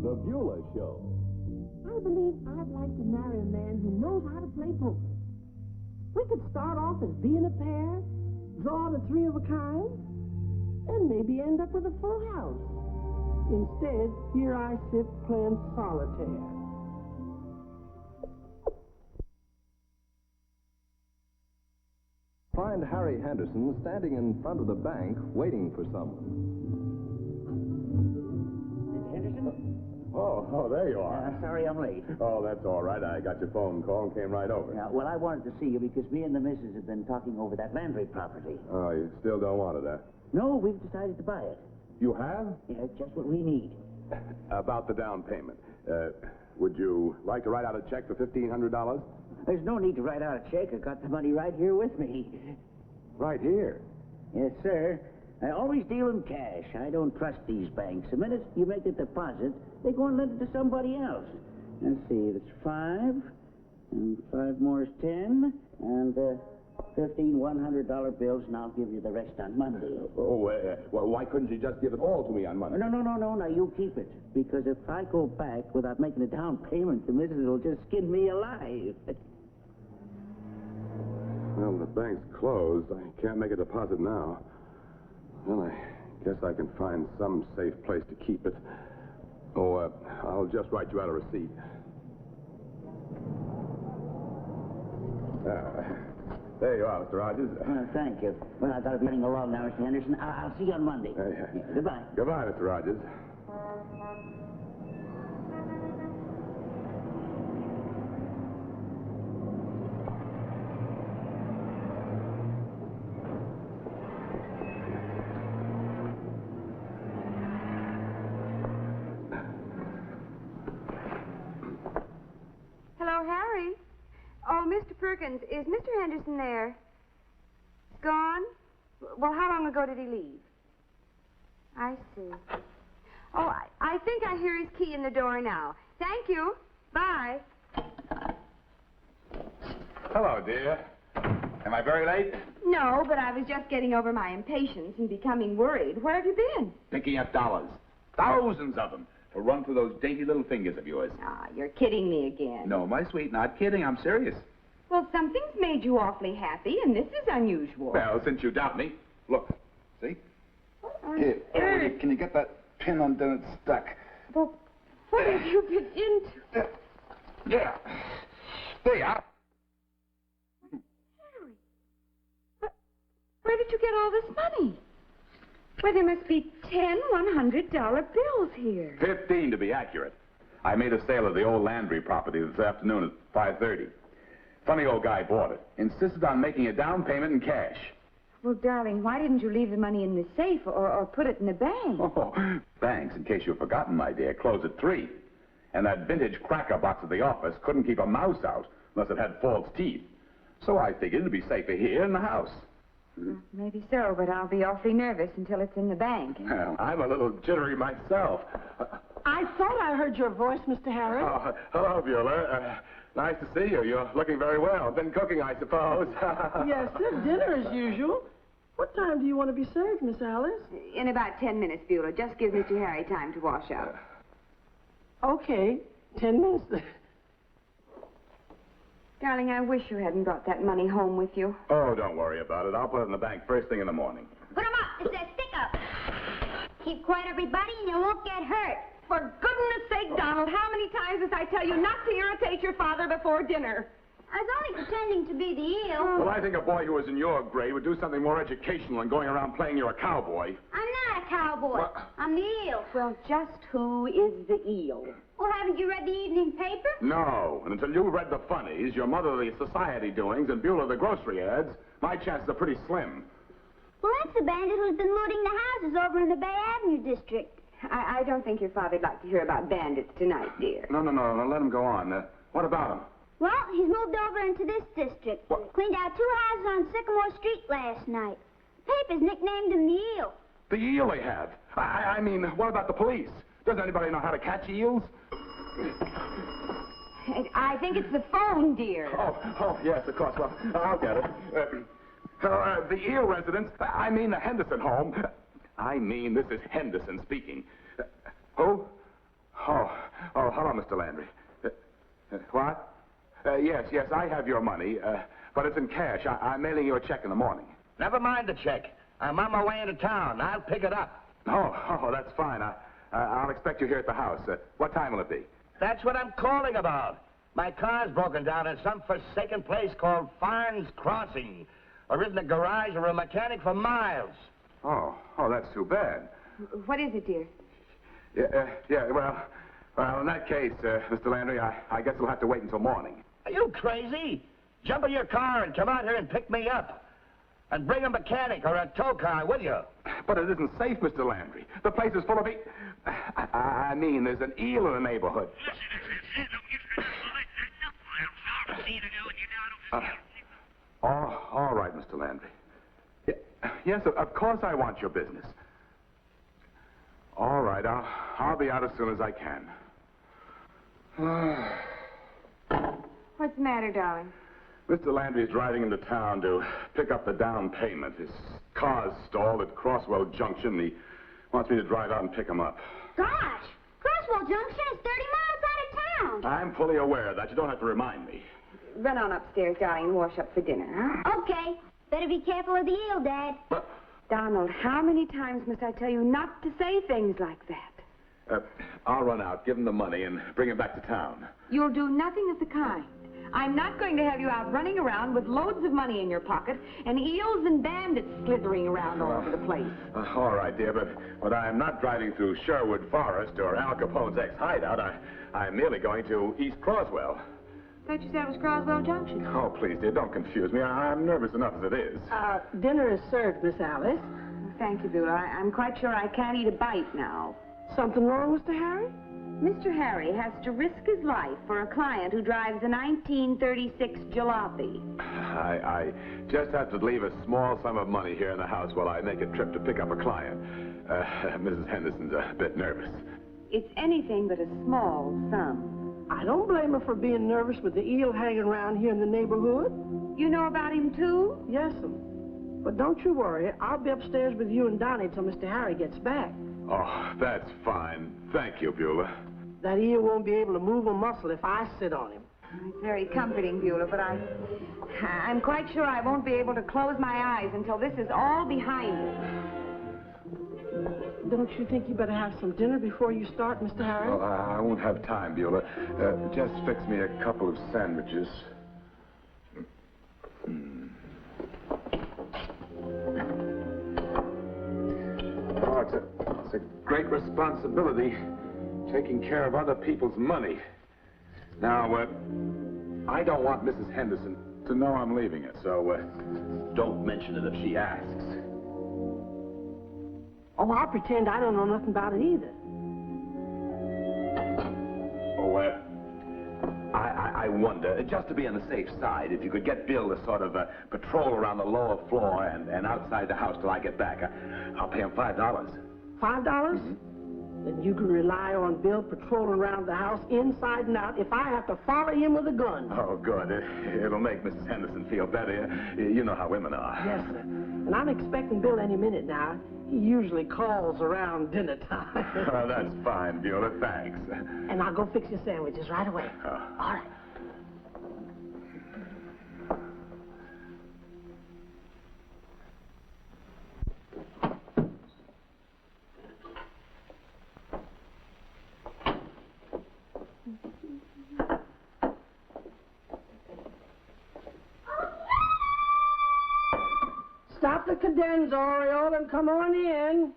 The Beulah Show. I believe I'd like to marry a man who knows how to play poker. We could start off as being a pair, draw the three of a kind, and maybe end up with a full house. Instead, here I sit playing solitaire. Find Harry Henderson standing in front of the bank waiting for someone. Mr. Henderson? Oh, there you are. Sorry I'm late. Oh, that's all right. I got your phone call and came right over. Well, I wanted to see you because me and the missus have been talking over that Landry property. Oh, you still don't want it, huh? No, we've decided to buy it. You have? Yeah, it's just what we need. About the down payment. Would you like to write out a check for $1,500? There's no need to write out a check. I got the money right here with me. Right here? Yes, sir. I always deal in cash. I don't trust these banks. The minute you make a deposit, they go and lend it to somebody else. Let's see, that's 5, and 5 more is 10, and 15 $100 bills, and I'll give you the rest on Monday. Oh, well, why couldn't you just give it all to me on Monday? No, now you keep it. Because if I go back without making a down payment, the missus will just skin me alive. Well, the bank's closed. I can't make a deposit now. Well, I guess I can find some safe place to keep it. Oh, I'll just write you out a receipt. There you are, Mr. Rogers. Thank you. Well, I thought I'd be running along now, Mr. Henderson. I'll see you on Monday. Yeah, goodbye. Goodbye, Mr. Rogers. Hello, Harry. Oh, Mr. Perkins, is Mr. Henderson there? He's gone? Well, how long ago did he leave? I see. Oh, I think I hear his key in the door now. Thank you. Bye. Hello, dear. Am I very late? No, but I was just getting over my impatience and becoming worried. Where have you been? Picking up dollars. Thousands of them. To run through those dainty little fingers of yours. Ah, you're kidding me again. No, my sweet, not kidding. I'm serious. Well, something's made you awfully happy, and this is unusual. Well, since you doubt me, look. See? Here, can you get that pin undone? It's stuck. Well, what have you been into? Yeah. There you are. Harry, where did you get all this money? Why, there must be 10 $100 bills here. 15 to be accurate. I made a sale of the old Landry property this afternoon at 5:30. Funny old guy bought it. Insisted on making a down payment in cash. Well, darling, why didn't you leave the money in the safe or put it in the bank? Oh, thanks. In case you've forgotten, my dear, close at 3. And that vintage cracker box at the office couldn't keep a mouse out unless it had false teeth. So I figured it'd be safer here in the house. Maybe so, but I'll be awfully nervous until it's in the bank. Well, I'm a little jittery myself. I thought I heard your voice, Mr. Harris. Oh, hello, Beulah. Nice to see you. You're looking very well. Been cooking, I suppose. Yes, sir. Dinner as usual. What time do you want to be served, Miss Alice? In about 10 minutes, Beulah. Just give Mr. Harry time to wash up. Okay, 10 minutes. Darling, I wish you hadn't brought that money home with you. Oh, don't worry about it. I'll put it in the bank first thing in the morning. Put 'em up. It says stick up. Keep quiet, everybody, and you won't get hurt. For goodness sake, Donald, how many times must I tell you not to irritate your father before dinner? I was only pretending to be the eel. Well, I think a boy who was in your grade would do something more educational than going around playing you're a cowboy. I'm not a cowboy. What? I'm the eel. Well, just who is the eel? Well, haven't you read the evening paper? No, and until you read the funnies, your mother the society doings, and Beulah the grocery ads, my chances are pretty slim. Well, that's the bandit who's been looting the houses over in the Bay Avenue district. I don't think your father'd like to hear about bandits tonight, dear. No, let him go on. What about him? Well, he's moved over into this district. What? Cleaned out 2 houses on Sycamore Street last night. Papers nicknamed him the eel. The eel they have. I mean, what about the police? Does anybody know how to catch eels? I think it's the phone, dear. Oh, yes, of course. Well, I'll get it. The eel residence, I mean the Henderson home. I mean, this is Henderson speaking. Who? hello, Mr. Landry. What? Yes, I have your money, but it's in cash. I'm mailing you a check in the morning. Never mind the check. I'm on my way into town. I'll pick it up. Oh, that's fine. I'll expect you here at the house. What time will it be? That's what I'm calling about. My car's broken down in some forsaken place called Farns Crossing. Or in the garage or a mechanic for miles. Oh, that's too bad. What is it, dear? Well, in that case, Mr. Landry, I guess we'll have to wait until morning. Are you crazy? Jump in your car and come out here and pick me up. And bring a mechanic or a tow car with you. But it isn't safe, Mr. Landry. The place is full of I mean, there's an eel in the neighborhood. All right, Mr. Landry. Yes, of course I want your business. All right, I'll be out as soon as I can. What's the matter, darling? Mr. Landry is driving into town to pick up the down payment. His car's stalled at Crosswell Junction. He wants me to drive out and pick him up. Gosh, Crosswell Junction is 30 miles out of town. I'm fully aware of that. You don't have to remind me. Run on upstairs, darling, and wash up for dinner, huh? Okay. Better be careful of the eel, Dad. But, Donald, how many times must I tell you not to say things like that? I'll run out, give him the money, and bring him back to town. You'll do nothing of the kind. I'm not going to have you out running around with loads of money in your pocket and eels and bandits slithering around all over the place. All right, dear, but I'm not driving through Sherwood Forest or Al Capone's ex-hideout. I'm merely going to East Croswell. I thought you said it was Croswell Junction. Oh, please, dear, don't confuse me. I'm nervous enough as it is. Dinner is served, Miss Alice. Thank you, Beulah. I'm quite sure I can't eat a bite now. Something wrong, Mr. Harry? Mr. Harry has to risk his life for a client who drives a 1936 jalopy. I just have to leave a small sum of money here in the house while I make a trip to pick up a client. Mrs. Henderson's a bit nervous. It's anything but a small sum. I don't blame her for being nervous with the eel hanging around here in the neighborhood. You know about him, too? Yes'm. But don't you worry. I'll be upstairs with you and Donnie till Mr. Harry gets back. Oh, that's fine. Thank you, Beulah. That eel won't be able to move a muscle if I sit on him. It's very comforting, Beulah, but I'm quite sure I won't be able to close my eyes until this is all behind us. Don't you think you better have some dinner before you start, Mr. Harry? Well, I won't have time, Beulah. Just fix me a couple of sandwiches. Oh, it's a great responsibility, taking care of other people's money. Now, I don't want Mrs. Henderson to know I'm leaving her, so don't mention it if she asks. Oh, I'll pretend I don't know nothing about it either. Oh, I wonder, just to be on the safe side, if you could get Bill to sort of patrol around the lower floor and outside the house till I get back. I'll pay him $5. $5? Mm-hmm. Then you can rely on Bill patrolling around the house inside and out if I have to follow him with a gun. Oh, good. It'll make Mrs. Henderson feel better. You know how women are. Yes, sir. And I'm expecting Bill any minute now. He usually calls around dinner time. Oh, that's fine, Beulah. Thanks. And I'll go fix your sandwiches right away. All right. Stop the cadenza, Oriole, and come on in.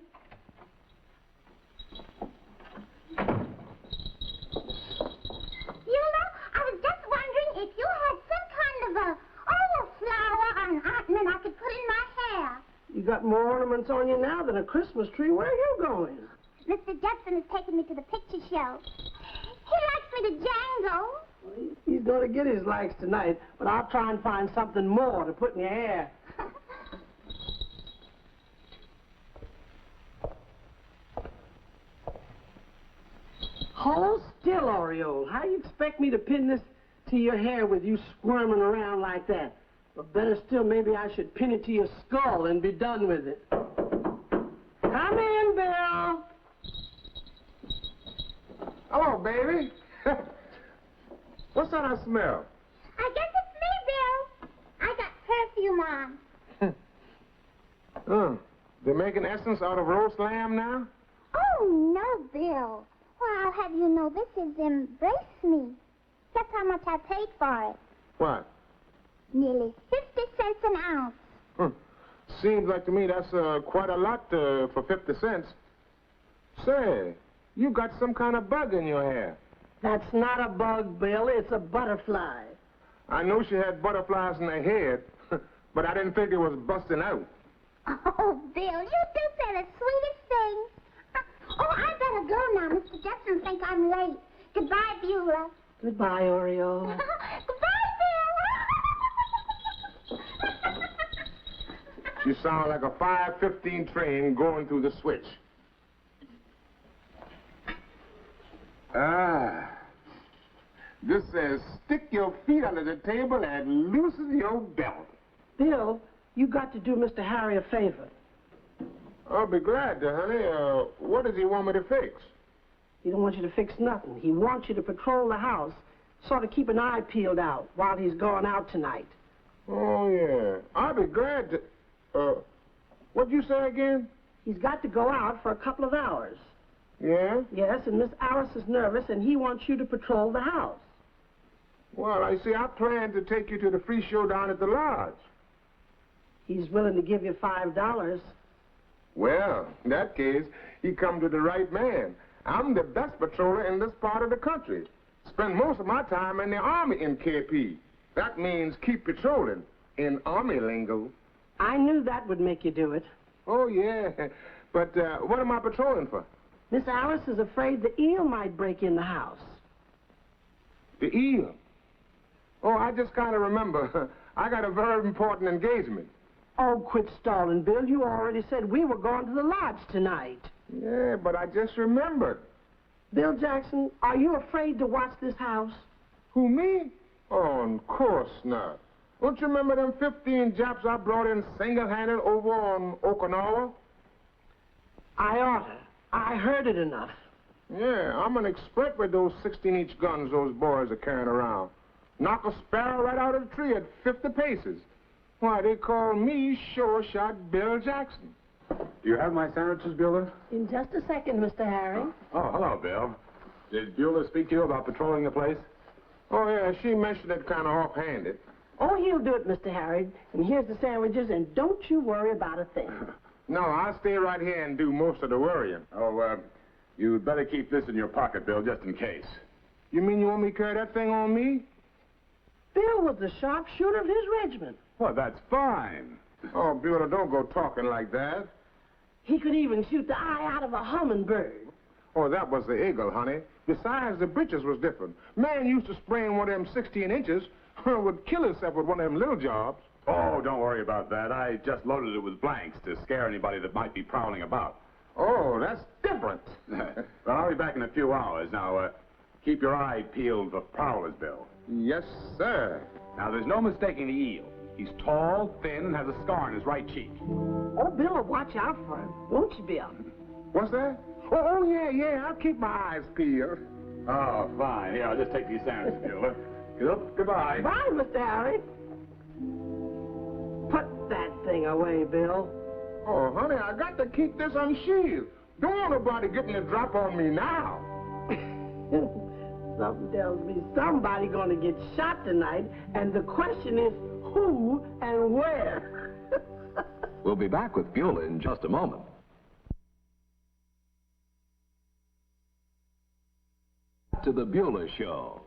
I was just wondering if you had some kind of a flower or an ornament I could put in my hair. You got more ornaments on you now than a Christmas tree. Where are you going? Mr. Judson is taking me to the picture show. He likes me to jangle. He's going to get his likes tonight, but I'll try and find something more to put in your hair. Hold still, Oriole. How do you expect me to pin this to your hair with you squirming around like that? But better still, maybe I should pin it to your skull and be done with it. Come in, Bill. Hello, baby. What's that I smell? I guess it's me, Bill. I got perfume on. They're making essence out of roast lamb now? Oh, no, Bill. Well, I'll have you know this is Embrace Me. Guess how much I paid for it? What? Nearly 50 cents an ounce. Seems like to me that's quite a lot for 50 cents. Say, you got some kind of bug in your hair. That's not a bug, Bill. It's a butterfly. I know she had butterflies in her head, but I didn't think it was busting out. Oh, Bill, you do say the sweetest things. I better go now. Mr. Jepson thinks I'm late. Goodbye, Beulah. Goodbye, Oreo. Goodbye, Bill. She sounds like a 5:15 train going through the switch. This says stick your feet under the table and loosen your belt. Bill, you got to do Mr. Harry a favor. I'll be glad to, honey. What does he want me to fix? He don't want you to fix nothing. He wants you to patrol the house, sort of keep an eye peeled out while he's gone out tonight. Oh, yeah. I'll be glad to... what'd you say again? He's got to go out for a couple of hours. Yeah? Yes, and Miss Alice is nervous, and he wants you to patrol the house. Well, I see, I planned to take you to the free show down at the lodge. He's willing to give you $5. Well, in that case, he come to the right man. I'm the best patroller in this part of the country. Spend most of my time in the Army in KP. That means keep patrolling in Army lingo. I knew that would make you do it. Oh, yeah. But what am I patrolling for? Miss Alice is afraid the eel might break in the house. The eel? Oh, I just kind of remember. I got a very important engagement. Oh, quit stalling, Bill. You already said we were going to the lodge tonight. Yeah, but I just remembered. Bill Jackson, are you afraid to watch this house? Who, me? Oh, of course not. Don't you remember them 15 Japs I brought in single-handed over on Okinawa? I oughta. I heard it enough. Yeah, I'm an expert with those 16-inch guns those boys are carrying around. Knock a sparrow right out of the tree at 50 paces. Why, they call me Sure Shot Bill Jackson. Do you have my sandwiches, Beulah? In just a second, Mr. Harry. Oh, hello, Bill. Did Beulah speak to you about patrolling the place? Oh, yeah, she mentioned it kind of offhanded. Oh, he'll do it, Mr. Harry. And here's the sandwiches, and don't you worry about a thing. No, I'll stay right here and do most of the worrying. Oh, you'd better keep this in your pocket, Bill, just in case. You mean you want me to carry that thing on me? Bill was the sharpshooter of his regiment. Well, that's fine. Oh, Beulah, don't go talking like that. He could even shoot the eye out of a hummingbird. Oh, that was the eagle, honey. Besides, the breeches was different. Man used to spraying one of them 16 inches would kill himself with one of them little jobs. Oh, don't worry about that. I just loaded it with blanks to scare anybody that might be prowling about. Oh, that's different. Well, I'll be back in a few hours. Now, keep your eye peeled for prowlers, Bill. Yes, sir. Now, there's no mistaking the eel. He's tall, thin, and has a scar on his right cheek. Oh, Bill will watch out for him, won't you, Bill? What's that? Oh, yeah, I'll keep my eyes peeled. Oh, fine. Here, I'll just take these sandwiches, Beulah. Goodbye. Bye, Mr. Harry. Put that thing away, Bill. Oh, honey, I got to keep this unsheathed. Don't want nobody getting a drop on me now. Something tells me somebody gonna get shot tonight, and the question is who and where. We'll be back with Beulah in just a moment. To the Beulah Show.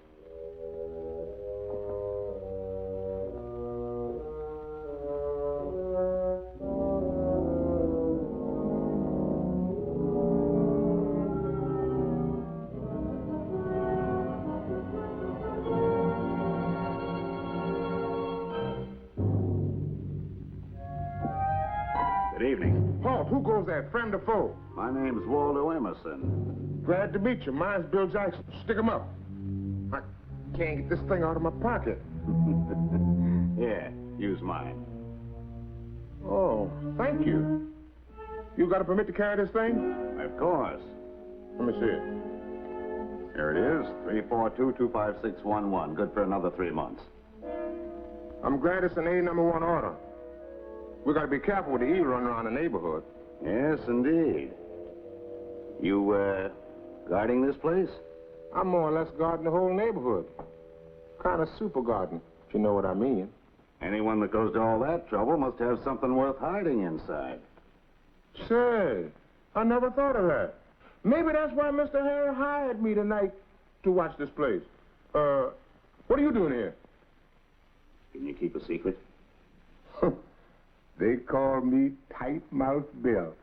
Good evening. Halt, who goes there, friend or foe? My name's Waldo Emerson. Glad to meet you. Mine's Bill Jackson. Stick 'em up. I can't get this thing out of my pocket. Yeah, use mine. Oh, thank you. You got a permit to carry this thing? Of course. Let me see it. Here it is, 342-25611. Good for another 3 months. I'm glad it's an A number 1 order. We gotta be careful with the eel running around the neighborhood. Yes, indeed. You, guarding this place? I'm more or less guarding the whole neighborhood. Kind of super garden, if you know what I mean. Anyone that goes to all that trouble must have something worth hiding inside. Say, I never thought of that. Maybe that's why Mr. Harry hired me tonight to watch this place. What are you doing here? Can you keep a secret? They call me Tight-Mouth Bill.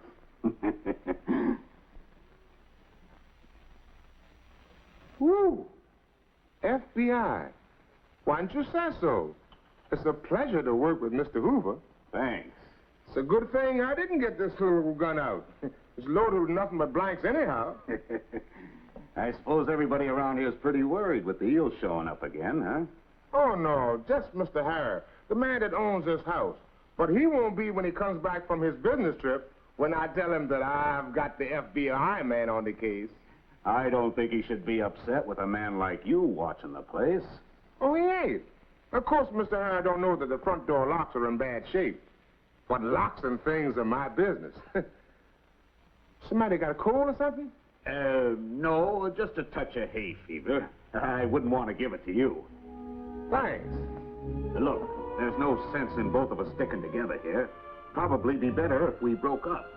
Woo! FBI. Why didn't you say so? It's a pleasure to work with Mr. Hoover. Thanks. It's a good thing I didn't get this little gun out. It's loaded with nothing but blanks anyhow. I suppose everybody around here is pretty worried with the eels showing up again, huh? Oh, no, just Mr. Harry, the man that owns this house. But he won't be when he comes back from his business trip when I tell him that I've got the FBI man on the case. I don't think he should be upset with a man like you watching the place. Oh, he ain't. Of course, Mr. Harry don't know that the front door locks are in bad shape. But locks and things are my business. Somebody got a cold or something? No, just a touch of hay fever. I wouldn't want to give it to you. Thanks. Look, there's no sense in both of us sticking together here. Probably be better if we broke up.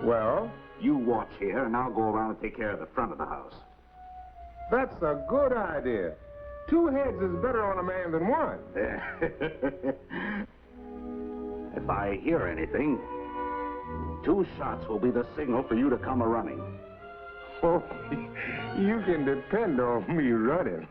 Well? You watch here, and I'll go around and take care of the front of the house. That's a good idea. 2 heads is better on a man than one. If I hear anything, 2 shots will be the signal for you to come a-running. Oh, you can depend on me running.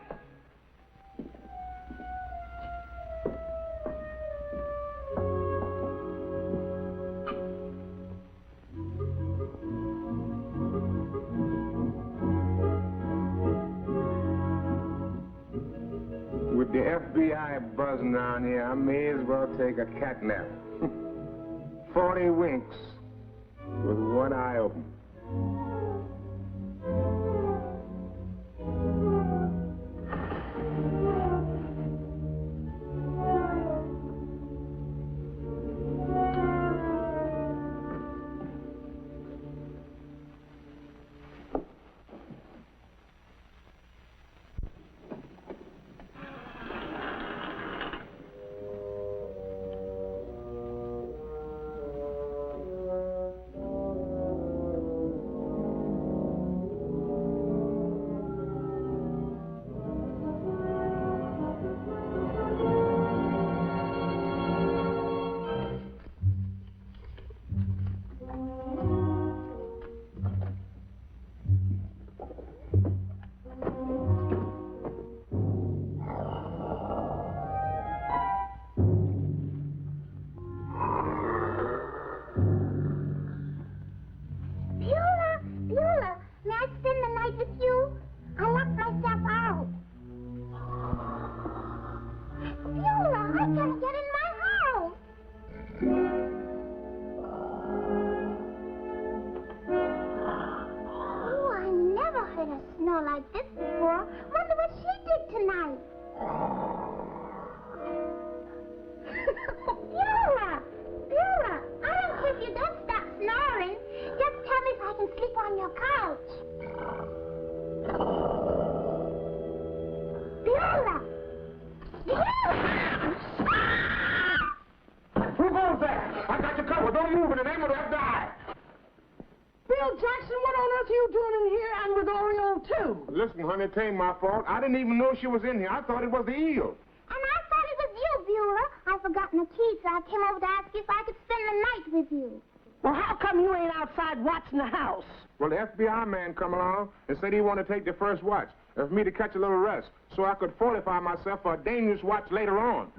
With the FBI buzzing around here, I may as well take a cat nap. 40 winks with one eye open. Listen, honey, it ain't my fault. I didn't even know she was in here. I thought it was the eel. And I thought it was you, Beulah. I've forgotten the key, so I came over to ask you if I could spend the night with you. Well, how come you ain't outside watching the house? Well, the FBI man come along and said he wanted to take the first watch and for me to catch a little rest so I could fortify myself for a dangerous watch later on.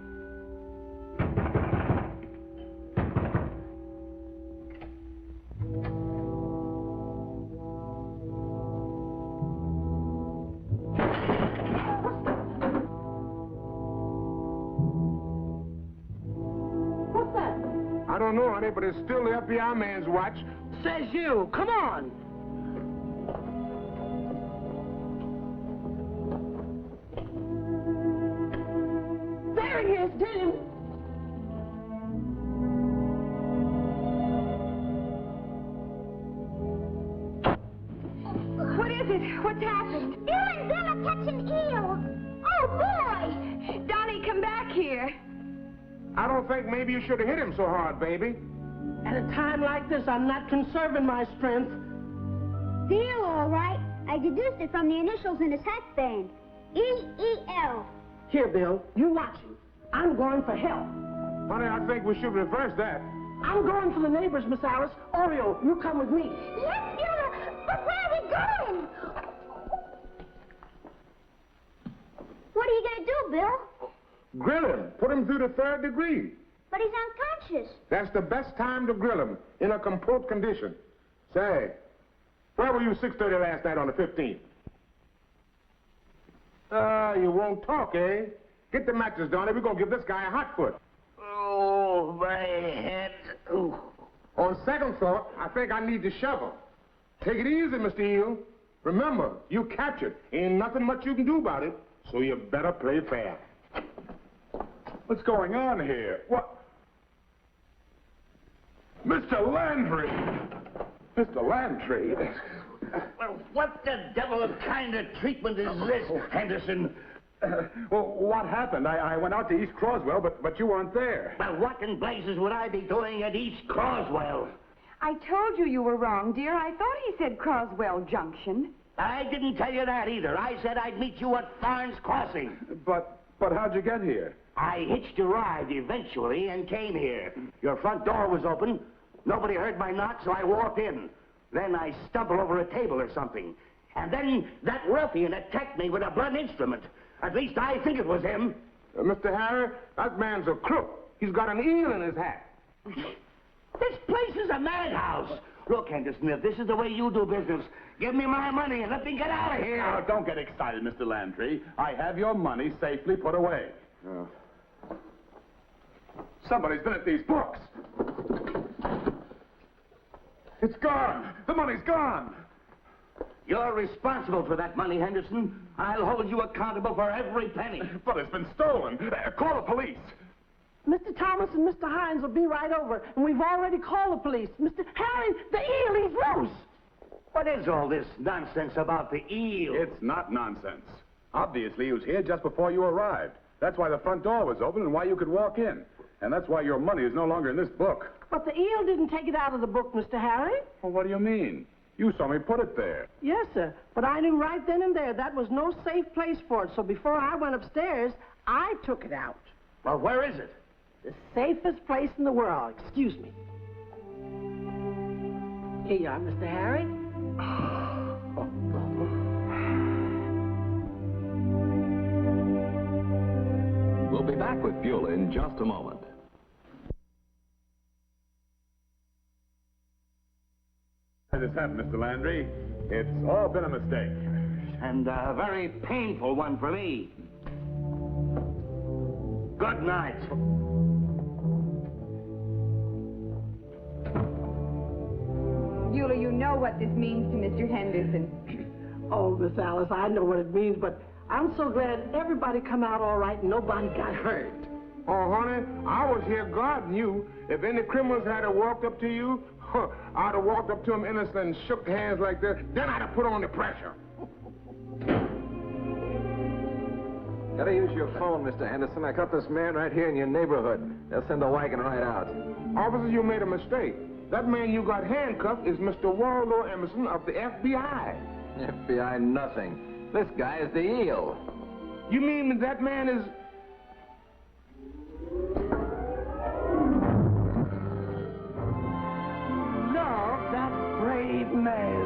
I don't know, honey, but it's still the FBI man's watch. Says you. Come on. this, get him. What is it? What's happened? Bill and Bill are catching eels. Oh, boy! Donnie, come back here. I don't think maybe you should have hit him so hard, baby. At a time like this, I'm not conserving my strength. Bill, all right. I deduced it from the initials in his hat band. E-E-L. Here, Bill, you watch him. I'm going for help. Honey, I think we should reverse that. I'm going for the neighbors, Miss Alice. Oreo, you come with me. Yes, Bill, but where are we going? What are you going to do, Bill? Grill him. Put him through the 3rd degree. But he's unconscious. That's the best time to grill him, in a composed condition. Say, where were you 6:30 last night on the 15th? You won't talk, eh? Get the matches, Donnie. We're going to give this guy a hot foot. Oh, my head. Ooh. On second thought, I think I need the shovel. Take it easy, Mr. Eel. Remember, you captured. Ain't nothing much you can do about it, so you better play fair. What's going on here? What? Mr. Landry! Mr. Landry! Well, what the devil of kind of treatment is this, Henderson? Well, what happened? I went out to East Croswell, but you weren't there. Well, what in blazes would I be doing at East Croswell? I told you were wrong, dear. I thought he said Croswell Junction. I didn't tell you that either. I said I'd meet you at Farns Crossing. But how'd you get here? I hitched a ride eventually and came here. Your front door was open. Nobody heard my knock, so I walked in. Then I stumbled over a table or something. And then that ruffian attacked me with a blunt instrument. At least I think it was him. Mr. Harry, that man's a crook. He's got an eel in his hat. This place is a madhouse. Look, Henderson, if this is the way you do business, give me my money and let me get out of here. Now, don't get excited, Mr. Landry. I have your money safely put away. Somebody's been at these books. It's gone. The money's gone. You're responsible for that money, Henderson. I'll hold you accountable for every penny. But it's been stolen. Call the police. Mr. Thomas and Mr. Hines will be right over, and we've already called the police. Mr. Harry, the eel, he's loose. What is all this nonsense about the eel? It's not nonsense. Obviously, he was here just before you arrived. That's why the front door was open and why you could walk in. And that's why your money is no longer in this book. But the eel didn't take it out of the book, Mr. Harry. Well, what do you mean? You saw me put it there. Yes, sir. But I knew right then and there that was no safe place for it. So before I went upstairs, I took it out. Well, where is it? The safest place in the world. Excuse me. Here you are, Mr. Harry. We'll be back with Beulah in just a moment. As this happened, Mr. Landry, it's all been a mistake. And a very painful one for me. Good night. Beulah, you know what this means to Mr. Henderson. Oh, Miss Alice, I know what it means, but I'm so glad everybody come out all right and nobody got hurt. Oh, honey, I was here guarding you. If any criminals had walked up to you, I'd have walked up to them innocent and shook hands like this. Then I'd have put on the pressure. Gotta use your phone, Mr. Henderson. I caught this man right here in your neighborhood. They'll send a wagon right out. Officer, you made a mistake. That man you got handcuffed is Mr. Waldo Emerson of the FBI. FBI nothing. This guy is the eel. You mean that man is... Love that brave man.